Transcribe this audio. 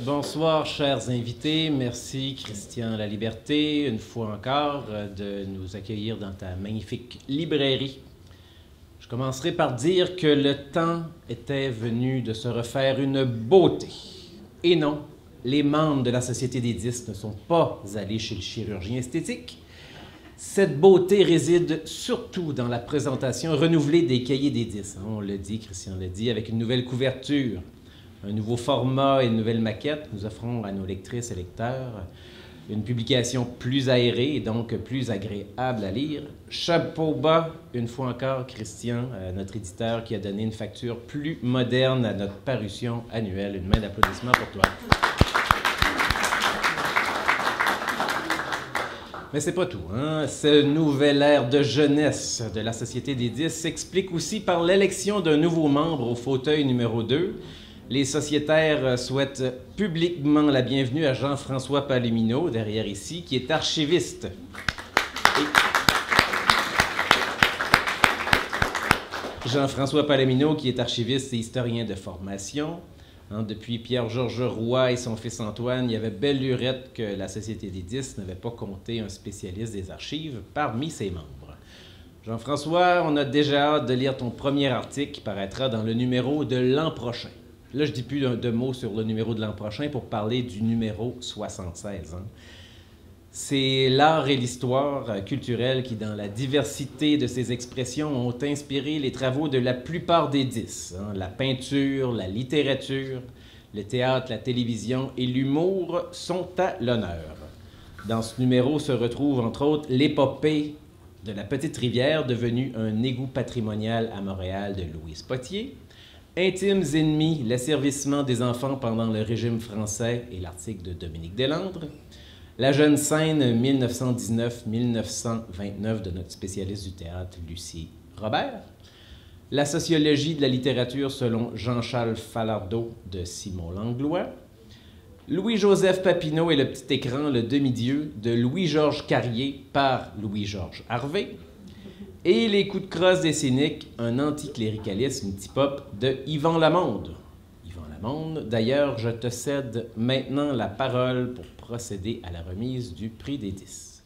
Bonsoir, chers invités. Merci, Christian Laliberté, une fois encore, de nous accueillir dans ta magnifique librairie. Je commencerai par dire que le temps était venu de se refaire une beauté. Et non, les membres de la Société des 10 ne sont pas allés chez le chirurgien esthétique. Cette beauté réside surtout dans la présentation renouvelée des cahiers des 10. On l'a dit, Christian l'a dit, avec une nouvelle couverture, un nouveau format et une nouvelle maquette. Nous offrons à nos lectrices et lecteurs une publication plus aérée et donc plus agréable à lire. Chapeau bas, une fois encore, Christian, notre éditeur, qui a donné une facture plus moderne à notre parution annuelle. Une main d'applaudissement pour toi. Mais c'est pas tout, hein? Ce nouvel ère de jeunesse de la Société des 10 s'explique aussi par l'élection d'un nouveau membre au fauteuil numéro 2. Les sociétaires souhaitent publiquement la bienvenue à Jean-François Palomino, derrière ici, qui est archiviste. Jean-François Palomino, qui est archiviste et historien de formation. Depuis Pierre-Georges Roy et son fils Antoine, il y avait belle lurette que la Société des 10 n'avait pas compté un spécialiste des archives parmi ses membres. Jean-François, on a déjà hâte de lire ton premier article qui paraîtra dans le numéro de l'an prochain. Là, je ne dis plus de mots sur le numéro de l'an prochain pour parler du numéro 76. C'est l'art et l'histoire culturelle qui, dans la diversité de ses expressions, ont inspiré les travaux de la plupart des 10. La peinture, la littérature, le théâtre, la télévision et l'humour sont à l'honneur. Dans ce numéro se retrouve, entre autres, l'épopée de la Petite Rivière, devenue un égout patrimonial à Montréal de Louise Potier, Intimes ennemis, l'asservissement des enfants pendant le régime français et l'article de Dominique Deslandres, La jeune scène 1919-1929 de notre spécialiste du théâtre, Lucie Robert, La sociologie de la littérature selon Jean-Charles Falardeau de Simon Langlois, Louis-Joseph Papineau et le petit écran Le demi-dieu de Louis-Georges Carrier par Louis-Georges Harvey, et Les coups de crosse des cyniques, un anticléricalisme hip-hop de Yvan Lamonde. Yvan Lamonde, d'ailleurs, je te cède maintenant la parole pour procéder à la remise du prix des 10.